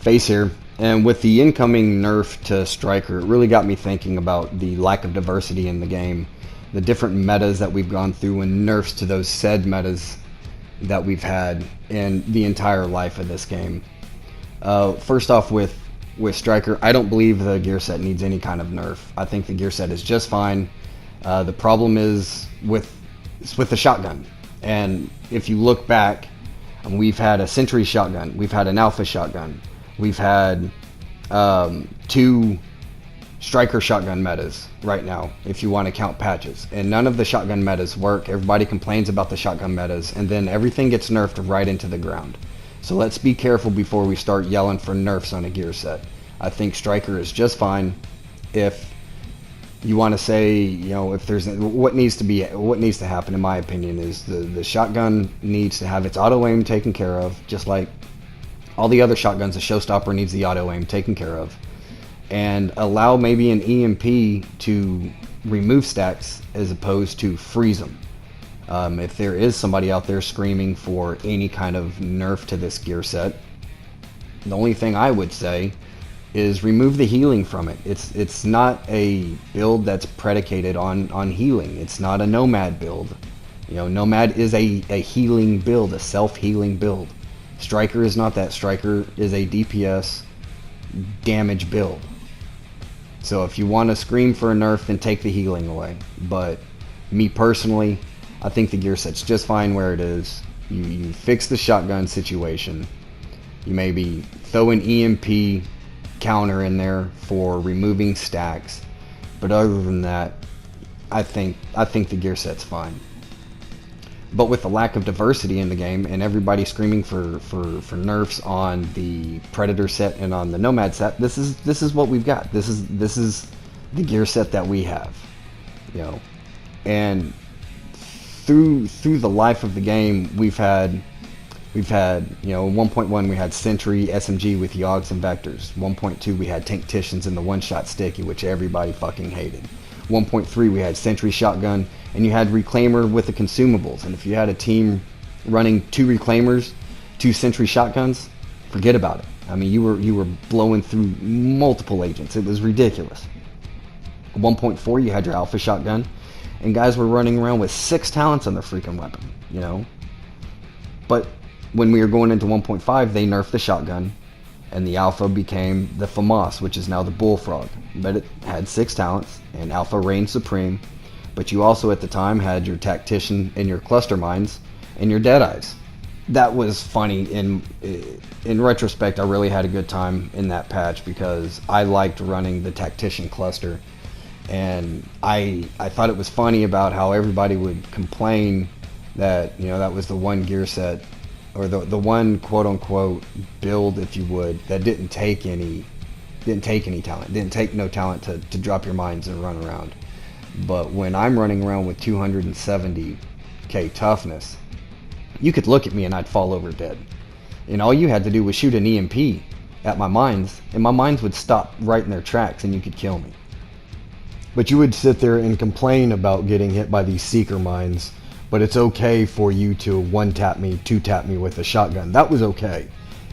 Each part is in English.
Face here, and with the incoming nerf to Striker, it really got me thinking about the lack of diversity in the game, the different metas that we've gone through, and nerfs to those said metas that we've had in the entire life of this game. First off, with Striker, I don't believe the gear set needs any kind of nerf. I think the gear set is just fine. The problem is with the shotgun, and if you look back, we've had a Sentry shotgun, we've had an Alpha shotgun, we've had 2 Striker shotgun metas right now, if you want to count patches, and none of the shotgun metas work. Everybody complains about the shotgun metas, and then everything gets nerfed right into the ground. So let's be careful before we start yelling for nerfs on a gear set. I think Striker is just fine. If you want to say, if there's what needs to happen, in my opinion, is the shotgun needs to have its auto aim taken care of, just like all the other shotguns. The showstopper needs the auto aim taken care of, and allow maybe an EMP to remove stacks as opposed to freeze them. If there is somebody out there screaming for any kind of nerf to this gear set, the only thing I would say is remove the healing from it. It's not a build that's predicated on healing. It's not a Nomad build. Nomad is a healing build, a self-healing build. Striker is not that. Striker is a DPS damage build. So if you want to scream for a nerf, then take the healing away. But me personally, I think the gear set's just fine where it is. You fix the shotgun situation. You maybe throw an EMP counter in there for removing stacks, but other than that, I think the gear set's fine. But with the lack of diversity in the game and everybody screaming for nerfs on the Predator set and on the Nomad set, this is what we've got. This is the gear set that we have, and through the life of the game, we've had 1.1 we had Sentry SMG with Yogs and Vectors. 1.2 we had Tankticians and the one-shot sticky, which everybody fucking hated. 1.3 we had Sentry shotgun, and you had Reclaimer with the consumables. And if you had a team running 2 Reclaimers, 2 Sentry shotguns, forget about it. I mean, you were blowing through multiple agents. It was ridiculous. 1.4 you had your Alpha shotgun, and guys were running around with 6 talents on their freaking weapon, But when we were going into 1.5, they nerfed the shotgun, and the Alpha became the FAMAS, which is now the Bullfrog. But it had 6 talents, and Alpha reigned supreme. But you also at the time had your Tactician and your Cluster Mines and your Deadeyes. That was funny. In retrospect, I really had a good time in that patch because I liked running the Tactician cluster, and I thought it was funny about how everybody would complain that that was the one gear set, or the one quote unquote build, if you would, that didn't take any talent, didn't take no talent to drop your mines and run around. But when I'm running around with 270k toughness, you could look at me and I'd fall over dead. And all you had to do was shoot an EMP at my mines, and my mines would stop right in their tracks and you could kill me. But you would sit there and complain about getting hit by these Seeker mines, but it's okay for you to 1-tap me, 2-tap me with a shotgun. That was okay.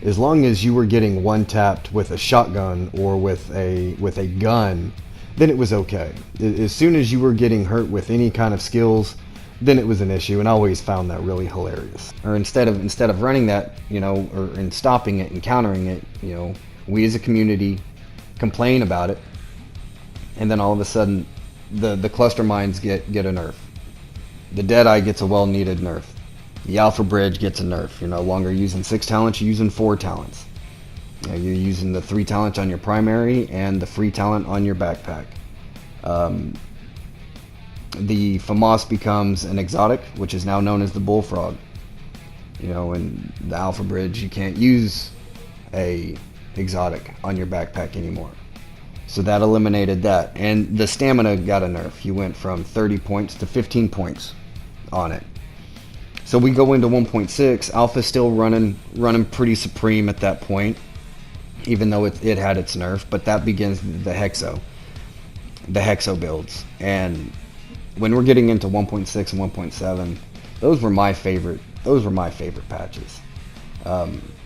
As long as you were getting 1-tapped with a shotgun or with a gun, then it was okay. As soon as you were getting hurt with any kind of skills, then it was an issue, and I always found that really hilarious. Or instead of running that, and stopping it and countering it, we as a community complain about it, and then all of a sudden the cluster mines get a nerf. The Deadeye gets a well-needed nerf. The Alpha Bridge gets a nerf. You're no longer using 6 talents, you're using 4 talents. You're using the 3 talents on your primary and the free talent on your backpack. The FAMAS becomes an exotic, which is now known as the Bullfrog. And the Alpha Bridge, you can't use a exotic on your backpack anymore. So that eliminated that. And the stamina got a nerf. You went from 30 points to 15 points on it. So we go into 1.6. Alpha's still running pretty supreme at that point, even though it had its nerf. But that begins the Hexo builds. And when we're getting into 1.6 and 1.7, those were my favorite patches.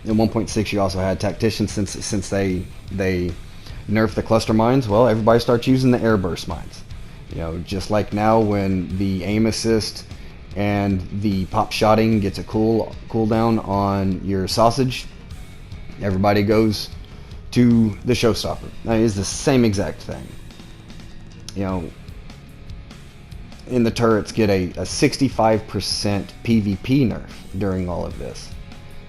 In 1.6, you also had tacticians. Since they nerfed the cluster mines, well, everybody starts using the airburst mines. You know, just like now when the aim assist and the pop shotting gets a cooldown on your sausage, everybody goes to the showstopper. That is the same exact thing. You know, in the turrets get a 65% PvP nerf during all of this,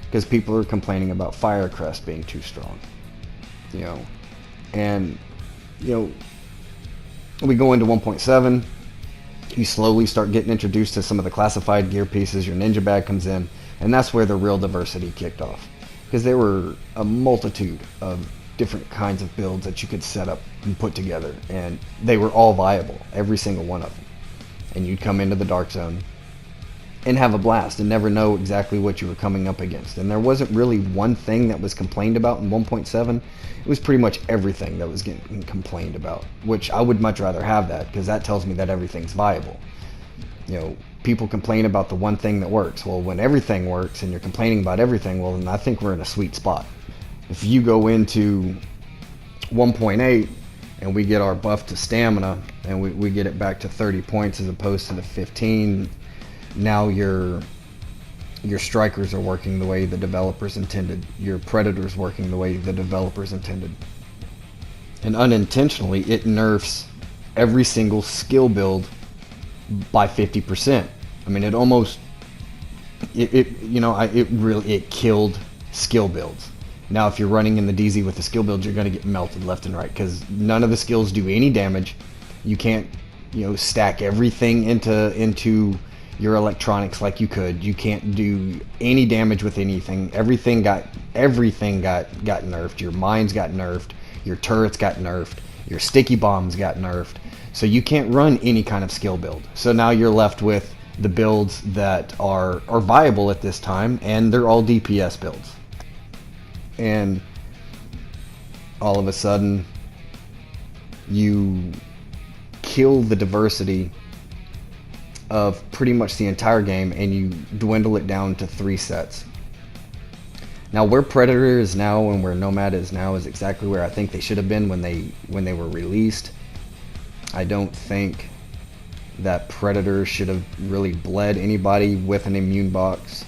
because people are complaining about Firecrest being too strong. You know, and you know, we go into 1.7, you slowly start getting introduced to some of the classified gear pieces. Your ninja bag comes in, and that's where the real diversity kicked off, because there were a multitude of different kinds of builds that you could set up and put together, and they were all viable, every single one of them. And you'd come into the dark zone and have a blast and never know exactly what you were coming up against. And there wasn't really one thing that was complained about in 1.7. It was pretty much everything that was getting complained about, which I would much rather have that, because that tells me that everything's viable. You know, people complain about the one thing that works. Well, when everything works and you're complaining about everything, well, then I think we're in a sweet spot. If you go into 1.8 and we get our buff to stamina and we get it back to 30 points as opposed to the 15, now your strikers are working the way the developers intended. Your predators working the way the developers intended. And unintentionally, it nerfs every single skill build by 50%. I mean, it killed skill builds. Now, if you're running in the DZ with the skill build, you're going to get melted left and right, because none of the skills do any damage. You can't, stack everything into your electronics like you could. You can't do any damage with anything. Everything got nerfed. Your mines got nerfed. Your turrets got nerfed. Your sticky bombs got nerfed. So you can't run any kind of skill build. So now you're left with the builds that are viable at this time, and they're all DPS builds. And all of a sudden, you kill the diversity of pretty much the entire game, and you dwindle it down to 3 sets. Now, where Predator is now and where Nomad is now is exactly where I think they should have been when they were released. I don't think that Predator should have really bled anybody with an immune box.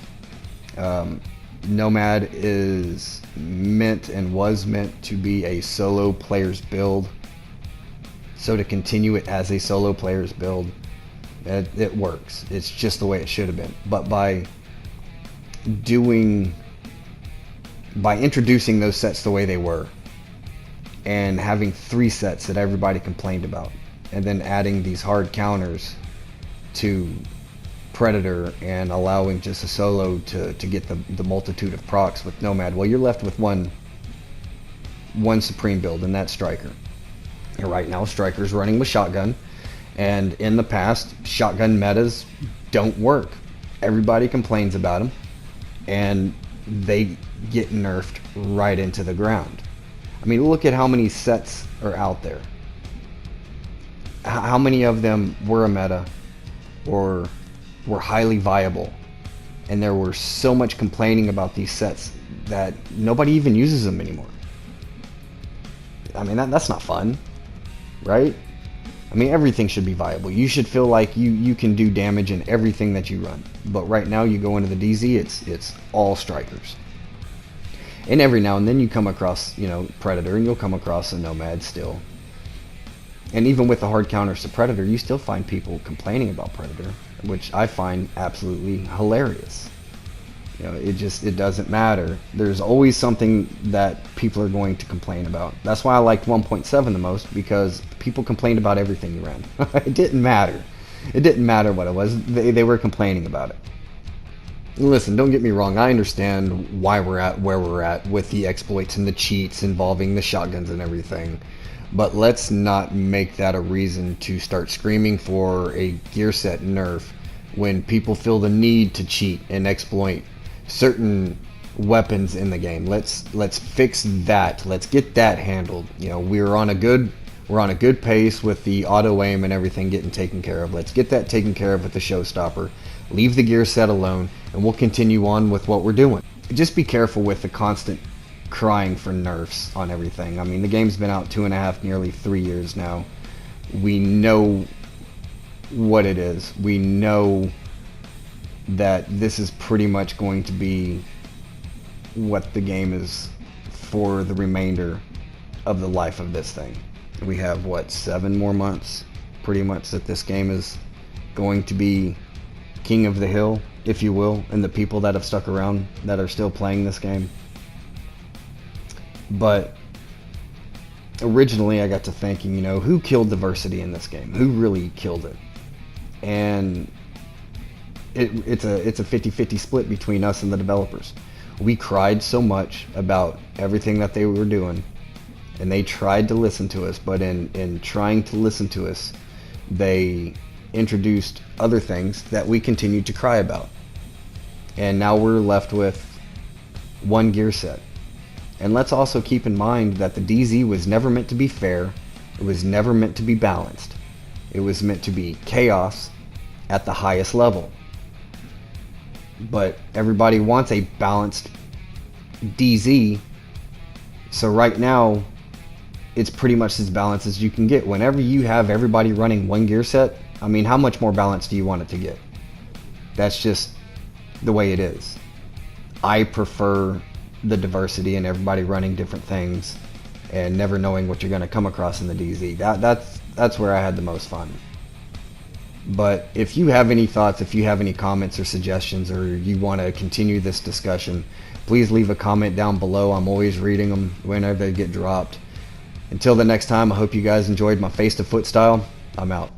Nomad is meant and was meant to be a solo player's build. So to continue it as a solo player's build, it works. It's just the way it should have been. But by introducing those sets the way they were, and having 3 sets that everybody complained about, and then adding these hard counters to Predator and allowing just a solo to get the multitude of procs with Nomad, well, you're left with one supreme build, and that's Striker. And right now, Striker's running with Shotgun, and in the past, Shotgun metas don't work. Everybody complains about them, and they get nerfed right into the ground. I mean, look at how many sets are out there. How many of them were a meta or were highly viable, and there were so much complaining about these sets that nobody even uses them anymore. I mean, that's not fun, right? I mean, everything should be viable. You should feel like you can do damage in everything that you run. But right now, you go into the DZ, it's all strikers. And every now and then you come across, Predator, and you'll come across a Nomad still. And even with the hard counters to Predator, you still find people complaining about Predator, which I find absolutely hilarious. It doesn't matter. There's always something that people are going to complain about. That's why I liked 1.7 the most, because people complained about everything you ran. It didn't matter. It didn't matter what it was. They were complaining about it. Listen, don't get me wrong. I understand why we're at where we're at with the exploits and the cheats involving the shotguns and everything. But let's not make that a reason to start screaming for a gear set nerf when people feel the need to cheat and exploit certain weapons in the game. Let's fix that. Let's get that handled. We're on a good pace with the auto aim and everything getting taken care of. Let's get that taken care of with the showstopper. Leave the gear set alone, and we'll continue on with what we're doing. just be careful with the constant crying for nerfs on everything. I mean, the game's been out 2.5, nearly 3 years now. We know what it is. We know that this is pretty much going to be what the game is for the remainder of the life of this thing. We have, what, 7 more months pretty much that this game is going to be king of the hill, if you will, and the people that have stuck around that are still playing this game. But originally I got to thinking, you know, who killed diversity in this game? Who really killed it? And it's a 50-50 split between us and the developers. We cried so much about everything that they were doing, and they tried to listen to us, but in trying to listen to us, they introduced other things that we continued to cry about. And now we're left with one gear set. And let's also keep in mind that the DZ was never meant to be fair. It was never meant to be balanced. It was meant to be chaos at the highest level. But everybody wants a balanced DZ. So right now, it's pretty much as balanced as you can get. Whenever you have everybody running one gear set, I mean, how much more balance do you want it to get? That's just the way it is. I prefer the diversity and everybody running different things and never knowing what you're going to come across in the DZ. That's where I had the most fun. But if you have any thoughts, if you have any comments or suggestions, or you want to continue this discussion, please leave a comment down below. I'm always reading them whenever they get dropped. Until the next time, I hope you guys enjoyed my face to foot style. I'm out.